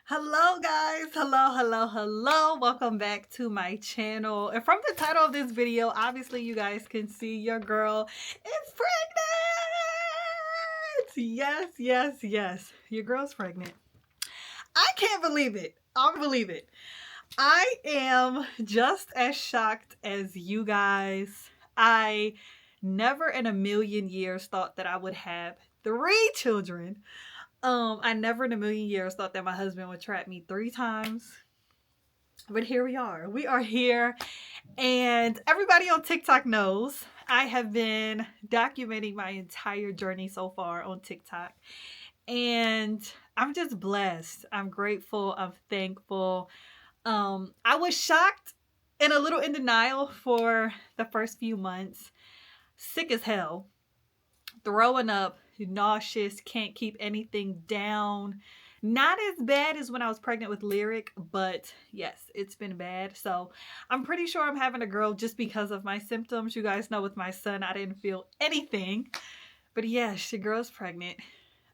Hello guys, hello. Welcome back to my channel. And from the title of this video, obviously you guys can see your girl is pregnant. Yes. Your girl's pregnant. I can't believe it. I am just as shocked as you guys. I never in a million years thought that I would have 3 children. I never in a million years thought that my husband would trap me 3 times. But here we are. We are here. And everybody on TikTok knows I have been documenting my entire journey so far on TikTok. And I'm just blessed. I'm grateful. I'm thankful. I was shocked and a little in denial for the first few months. Sick as hell. Throwing up, nauseous, can't keep anything down. Not as bad as when I was pregnant with Lyric, but yes, it's been bad. So I'm pretty sure I'm having a girl just because of my symptoms. You guys know with my son, I didn't feel anything. But yes, your girl's pregnant.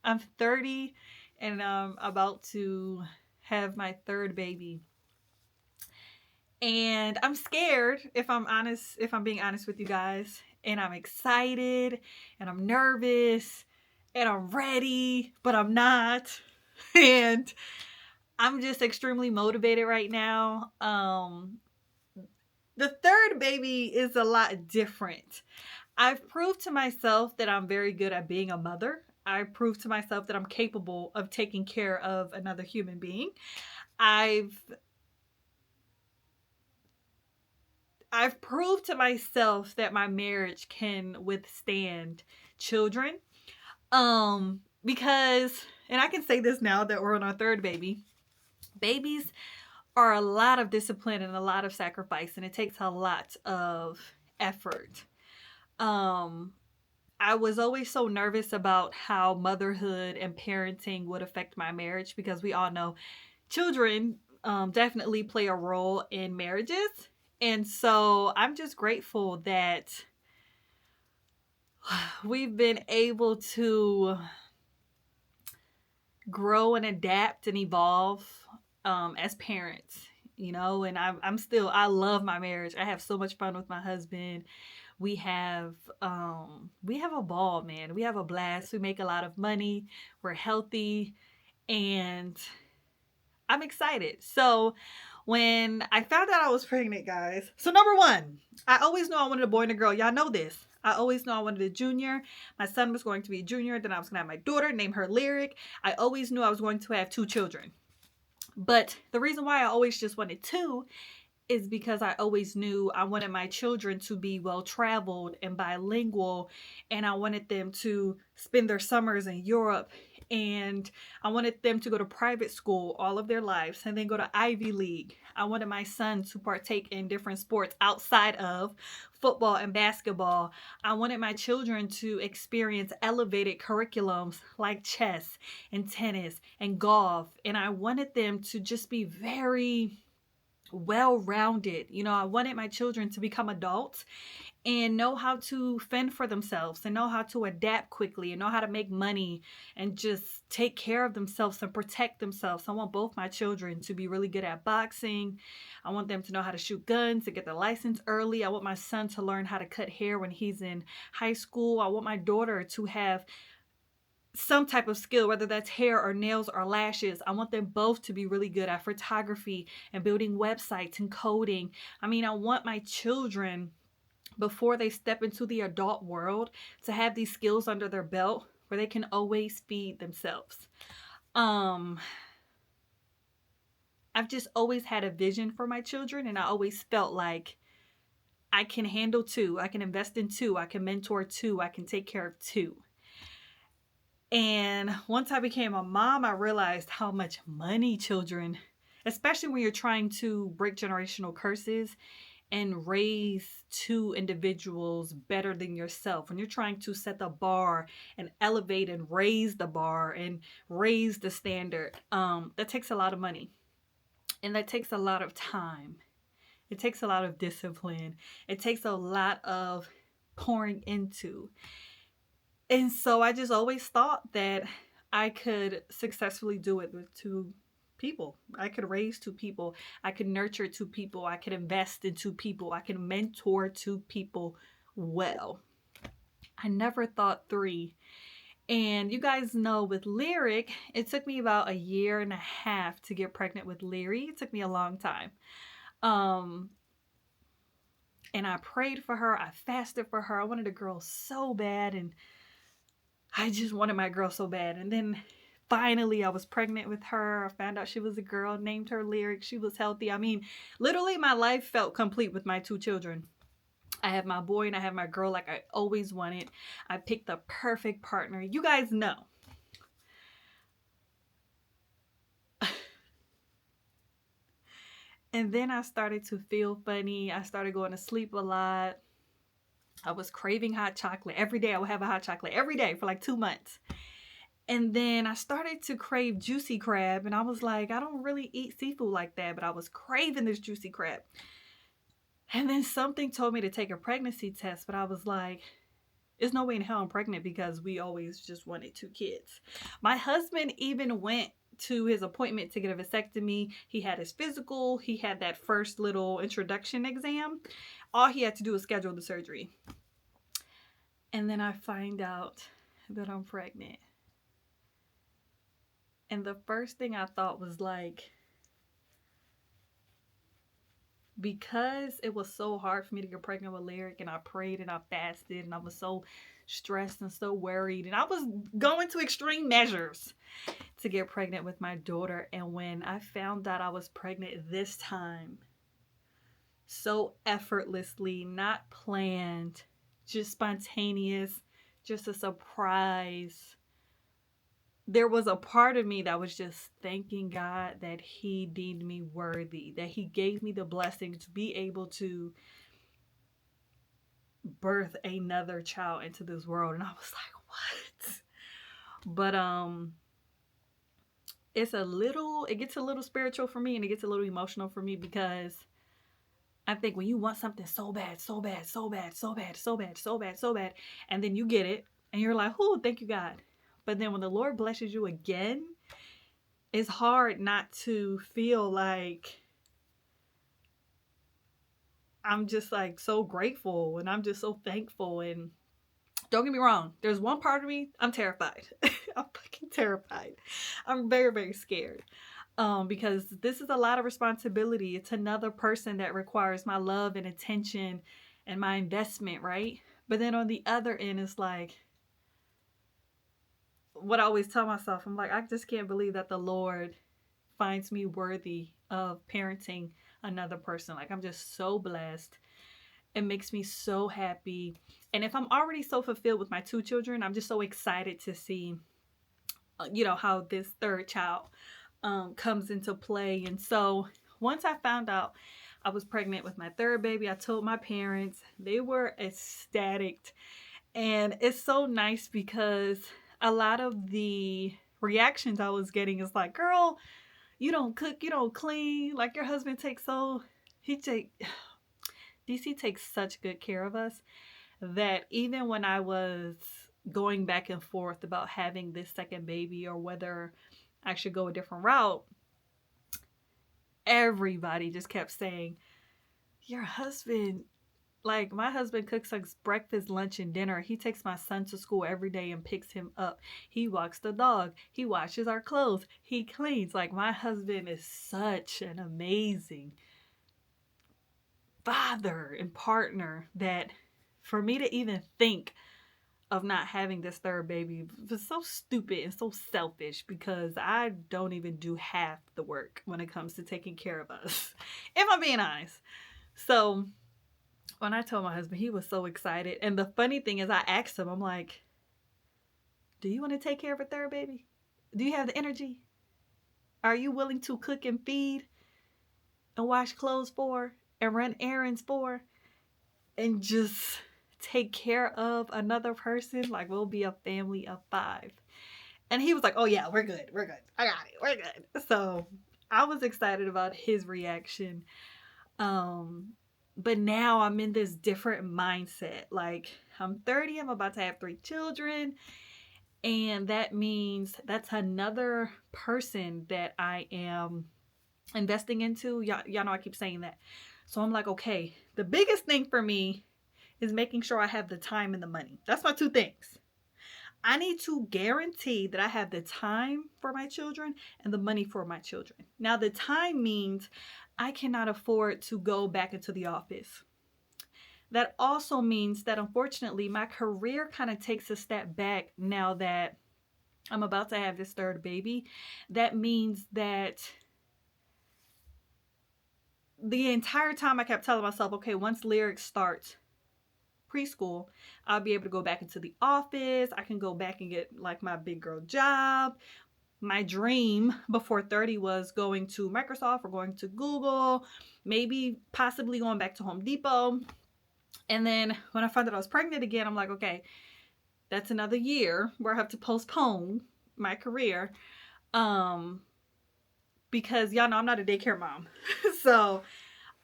I'm 30 and I'm about to have my third baby. And I'm scared, if I'm being honest with you guys. And I'm excited and I'm nervous and I'm ready, but I'm not. And I'm just extremely motivated right now. The third baby is a lot different. I've proved to myself that I'm very good at being a mother. I proved to myself that I'm capable of taking care of another human being. I've proved to myself that my marriage can withstand children. Because, and I can say this now that we're on our third baby, babies are a lot of discipline and a lot of sacrifice, and it takes a lot of effort. I was always so nervous about how motherhood and parenting would affect my marriage because we all know children definitely play a role in marriages. And so I'm just grateful that we've been able to grow and adapt and evolve as parents, and I love my marriage. I have so much fun with my husband. We have a ball, man. We have a blast. We make a lot of money. We're healthy, and I'm excited. So when I found out I was pregnant, guys, so number one, I always knew I wanted a boy and a girl. Y'all know this. I always knew I wanted a junior. My son was going to be a junior. Then I was going to have my daughter, name her Lyric. I always knew I was going to have 2 children. But the reason why I always just wanted 2 is because I always knew I wanted my children to be well-traveled and bilingual, and I wanted them to spend their summers in Europe, and I wanted them to go to private school all of their lives and then go to Ivy League. I wanted my son to partake in different sports outside of football and basketball. I wanted my children to experience elevated curriculums like chess and tennis and golf, and I wanted them to just be very well-rounded. I wanted my children to become adults and know how to fend for themselves and know how to adapt quickly and know how to make money and just take care of themselves and protect themselves. I want both my children to be really good at boxing. I want them to know how to shoot guns, to get their license early. I want my son to learn how to cut hair when he's in high school. I want my daughter to have some type of skill, whether that's hair or nails or lashes. I want them both to be really good at photography and building websites and coding. I want my children, before they step into the adult world, to have these skills under their belt where they can always feed themselves. I've just always had a vision for my children, and I always felt like I can handle 2. I can invest in 2. I can mentor 2. I can take care of 2. And once I became a mom, I realized how much money children, especially when you're trying to break generational curses and raise 2 individuals better than yourself, when you're trying to set the bar and elevate and raise the bar and raise the standard, that takes a lot of money. And that takes a lot of time. It takes a lot of discipline. It takes a lot of pouring into. And so I just always thought that I could successfully do it with 2 people. I could raise two people. I could nurture two people. I could invest in two people. I could mentor two people well. I never thought three. And you guys know with Lyric, it took me about a year and a half to get pregnant with Leary. It took me a long time. Um, and I prayed for her. I fasted for her. I wanted a girl so bad. And I just wanted my girl so bad. And then finally I was pregnant with her. I found out she was a girl, named her Lyric. She was healthy. I mean, literally my life felt complete with my two children. I have my boy and I have my girl like I always wanted. I picked the perfect partner. You guys know. And then I started to feel funny. I started going to sleep a lot. I was craving hot chocolate. Every day I would have a hot chocolate every day for like 2 months. And then I started to crave juicy crab. And I was like, I don't really eat seafood like that, but I was craving this juicy crab. And then something told me to take a pregnancy test, but I was like, there's no way in hell I'm pregnant because we always just wanted 2 kids. My husband even went to his appointment to get a vasectomy. He had his physical. He had that first little introduction exam. All he had to do was schedule the surgery. And then I find out that I'm pregnant. And the first thing I thought was like, because it was so hard for me to get pregnant with Lyric, and I prayed and I fasted and I was so stressed and so worried, and I was going to extreme measures to get pregnant with my daughter. And when I found out I was pregnant this time, so effortlessly, not planned, just spontaneous, just a surprise, there was a part of me that was just thanking God that he deemed me worthy, that he gave me the blessing to be able to birth another child into this world. And I was like, what? But it gets a little spiritual for me, and it gets a little emotional for me, because I think when you want something so bad, so bad, so bad, so bad, so bad, so bad, so bad, and then you get it and you're like, oh, thank you, God. But then when the Lord blesses you again, it's hard not to feel like I'm just like so grateful and I'm just so thankful. And don't get me wrong, there's one part of me, I'm terrified. I'm fucking terrified. I'm very, very scared. Because this is a lot of responsibility. It's another person that requires my love and attention and my investment, right? But then on the other end, it's like, what I always tell myself, I'm like, I just can't believe that the Lord finds me worthy of parenting another person. Like, I'm just so blessed. It makes me so happy. And if I'm already so fulfilled with my 2 children, I'm just so excited to see, how this third child comes into play. And so once I found out I was pregnant with my third baby, I told my parents. They were ecstatic. And it's so nice because a lot of the reactions I was getting is like, girl, you don't cook, you don't clean, like your husband DC takes such good care of us, that even when I was going back and forth about having this second baby or whether I should go a different route, everybody just kept saying, your husband, like my husband cooks us breakfast, lunch, and dinner. He takes my son to school every day and picks him up. He walks the dog. He washes our clothes. He cleans. Like, my husband is such an amazing father and partner that for me to even think of not having this third baby was so stupid and so selfish, because I don't even do half the work when it comes to taking care of us, if I'm being honest. So when I told my husband, he was so excited. And the funny thing is, I asked him, I'm like, do you want to take care of a third baby? Do you have the energy? Are you willing to cook and feed and wash clothes for and run errands for and just take care of another person? Like, we'll be a family of 5. And he was like, oh yeah, we're good. We're good. I got it. We're good. So I was excited about his reaction. But now I'm in this different mindset. Like, I'm 30, I'm about to have 3 children. And that means that's another person that I am investing into. Y'all know I keep saying that. So I'm like, okay, the biggest thing for me is making sure I have the time and the money. That's my two things. I need to guarantee that I have the time for my children and the money for my children. Now, the time means I cannot afford to go back into the office. That also means that unfortunately, my career kind of takes a step back now that I'm about to have this third baby. That means that the entire time I kept telling myself, okay, once Lyric starts preschool, I'll be able to go back into the office. I can go back and get like my big girl job. My dream before 30 was going to Microsoft or going to Google, maybe possibly going back to Home Depot. And then when I found out I was pregnant again, I'm like, okay, that's another year where I have to postpone my career. Because y'all know I'm not a daycare mom. So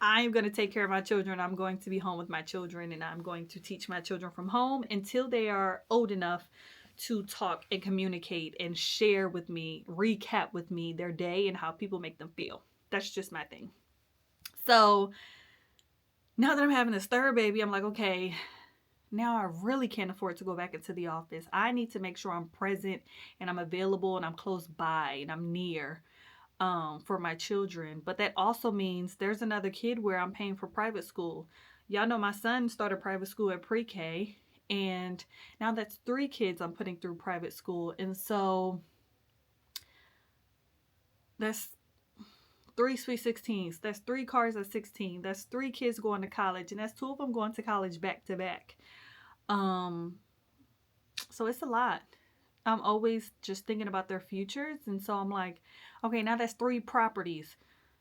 I'm going to take care of my children. I'm going to be home with my children, and I'm going to teach my children from home until they are old enough to talk and communicate and share with me, recap with me their day and how people make them feel. That's just my thing. So now that I'm having this third baby, I'm like, okay, now I really can't afford to go back into the office. I need to make sure I'm present and I'm available and I'm close by and I'm near for my children. But that also means there's another kid where I'm paying for private school. Y'all know my son started private school at pre-K, and now that's 3 kids I'm putting through private school. And so that's 3 sweet 16s. That's 3 cars at 16. That's 3 kids going to college, and that's 2 of them going to college back to back. So it's a lot. I'm always just thinking about their futures. And so I'm like, okay, now that's 3 properties.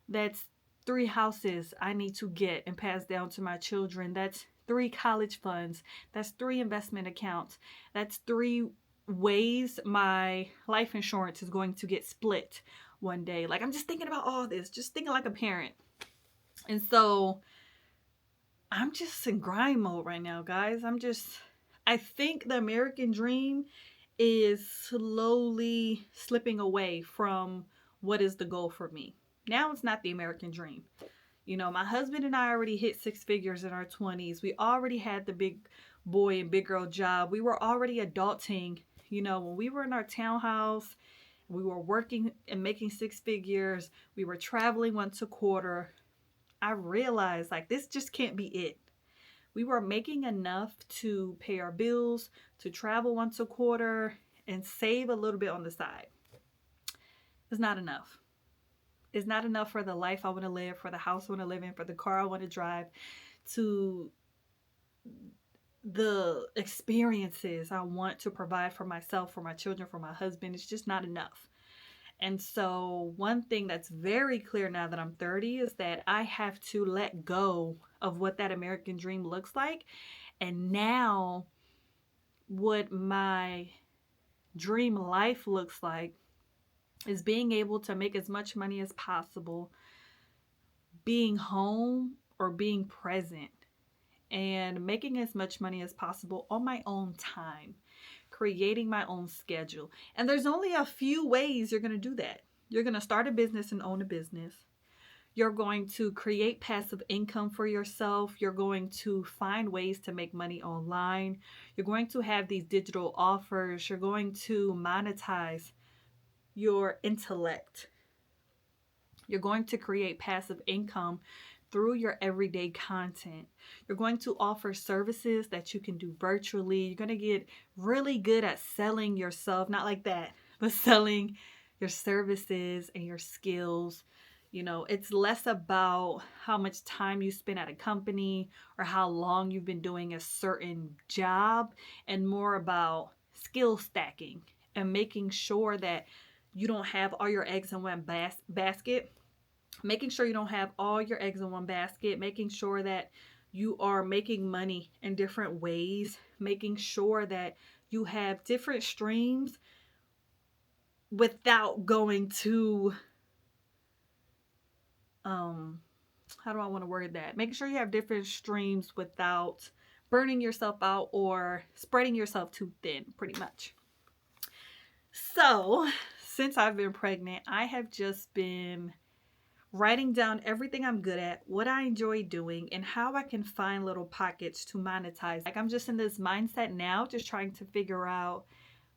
That's 3 houses I need to get and pass down to my children. That's 3 college funds. That's 3 investment accounts. That's 3 ways my life insurance is going to get split one day. Like, I'm just thinking about all this, just thinking like a parent. And so I'm just in grind mode right now, guys. I think the American dream is slowly slipping away from what is the goal for me. Now it's not the American dream. You know, my husband and I already hit 6 figures in our 20s. We already had the big boy and big girl job. We were already adulting. You know, when we were in our townhouse, we were working and making 6 figures. We were traveling once a quarter. I realized like this just can't be it. We were making enough to pay our bills, to travel once a quarter, and save a little bit on the side. It's not enough. It's not enough for the life I want to live, for the house I want to live in, for the car I want to drive, to the experiences I want to provide for myself, for my children, for my husband. It's just not enough. And so one thing that's very clear now that I'm 30 is that I have to let go of what that American dream looks like. And now what my dream life looks like is being able to make as much money as possible, being home or being present, and making as much money as possible on my own time, creating my own schedule. And there's only a few ways you're going to do that. You're going to start a business and own a business. You're going to create passive income for yourself. You're going to find ways to make money online. You're going to have these digital offers. You're going to monetize your intellect. You're going to create passive income through your everyday content. You're going to offer services that you can do virtually. You're going to get really good at selling yourself, not like that, but selling your services and your skills. You know, it's less about how much time you spend at a company or how long you've been doing a certain job, and more about skill stacking and making sure that you don't have all your eggs in one basket. Making sure you don't have all your eggs in one basket, making sure that you are making money in different ways, making sure that you have different streams without going to, how do I want to word that? Making sure you have different streams without burning yourself out or spreading yourself too thin, pretty much. So, since I've been pregnant, I have just been writing down everything I'm good at, what I enjoy doing, and how I can find little pockets to monetize. Like, I'm just in this mindset now, just trying to figure out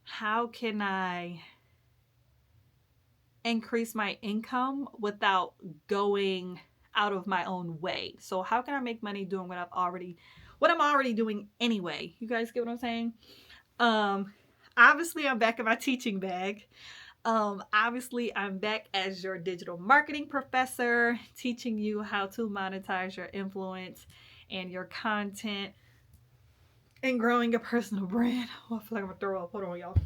how can I increase my income without going out of my own way. So how can I make money doing what I'm already doing anyway? You guys get what I'm saying? Um Obviously I'm back in my teaching bag. Obviously I'm back as your digital marketing professor, teaching you how to monetize your influence and your content and growing a personal brand. Oh, I feel like I'm gonna throw up. Hold on, y'all.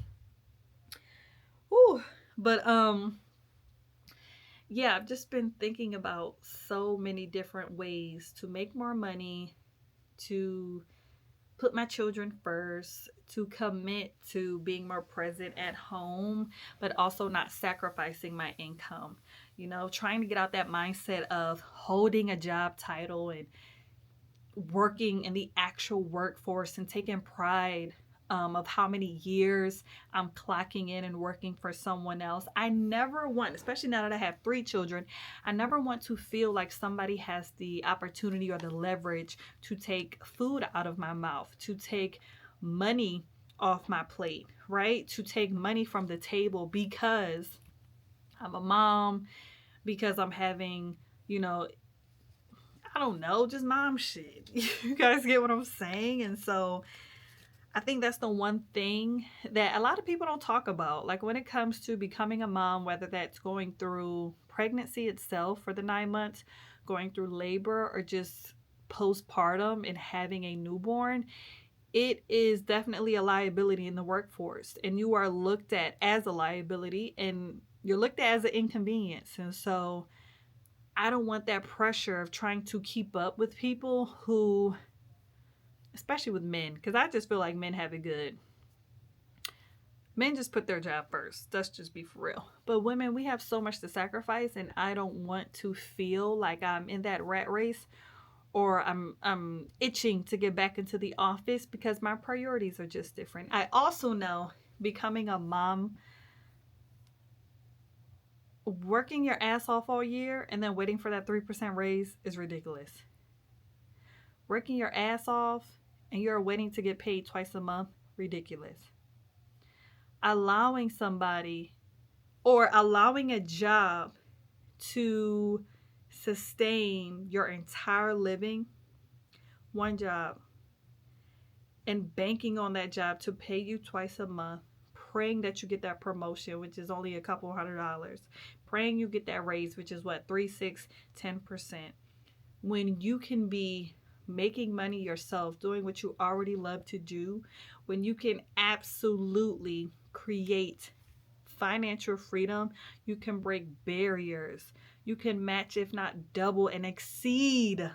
Whew. But yeah, I've just been thinking about so many different ways to make more money, to put my children first, to commit to being more present at home, but also not sacrificing my income. You know, trying to get out that mindset of holding a job title and working in the actual workforce and taking pride of how many years I'm clocking in and working for someone else. I never want, especially now that I have 3 children, I never want to feel like somebody has the opportunity or the leverage to take food out of my mouth, to take money off my plate, right? To take money from the table because I'm a mom, because I'm having, you know, I don't know, just mom shit. You guys get what I'm saying? And so I think that's the one thing that a lot of people don't talk about. Like when it comes to becoming a mom, whether that's going through pregnancy itself for the 9 months, going through labor, or just postpartum and having a newborn, it is definitely a liability in the workforce. And you are looked at as a liability and you're looked at as an inconvenience. And so I don't want that pressure of trying to keep up with people who, especially with men, because I just feel like men have it good. Men just put their job first. Let's just be for real. But women, we have so much to sacrifice, and I don't want to feel like I'm in that rat race or I'm itching to get back into the office because my priorities are just different. I also know becoming a mom, working your ass off all year and then waiting for that 3% raise is ridiculous. Working your ass off and you're waiting to get paid twice a month, ridiculous. Allowing somebody or allowing a job to sustain your entire living, one job, and banking on that job to pay you twice a month, praying that you get that promotion, which is only a couple $100, praying you get that raise, which is what, 3, 6, 10%, when you can be making money yourself, doing what you already love to do, when you can absolutely create financial freedom, you can break barriers, you can match, if not double, and exceed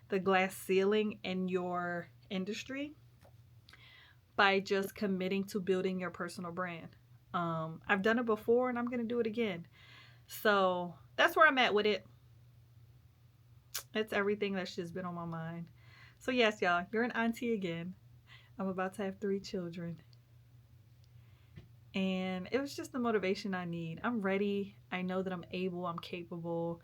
the glass ceiling in your industry by just committing to building your personal brand. I've done it before and I'm going to do it again. So that's where I'm at with it. It's everything that's just been on my mind. So yes, y'all, you're an auntie again. I'm about to have 3 children. And it was just the motivation I need. I'm ready. I know that I'm able, I'm capable,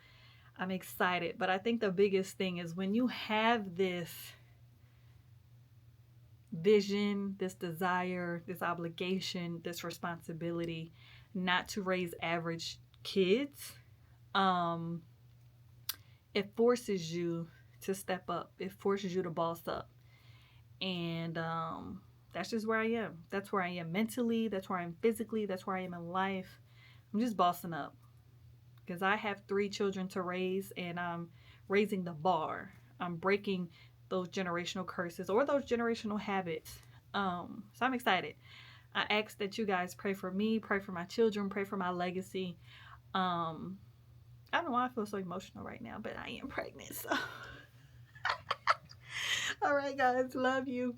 I'm excited. But I think the biggest thing is when you have this vision, this desire, this obligation, this responsibility not to raise average kids, it forces you to step up. It forces you to boss up. And that's just where I am. That's where I am mentally. That's where I am physically. That's where I am in life. I'm just bossing up because I have 3 children to raise and I'm raising the bar. I'm breaking those generational curses or those generational habits. So I'm excited. I ask that you guys pray for me, pray for my children, pray for my legacy. I don't know why I feel so emotional right now, but I am pregnant. So, all right, guys, love you.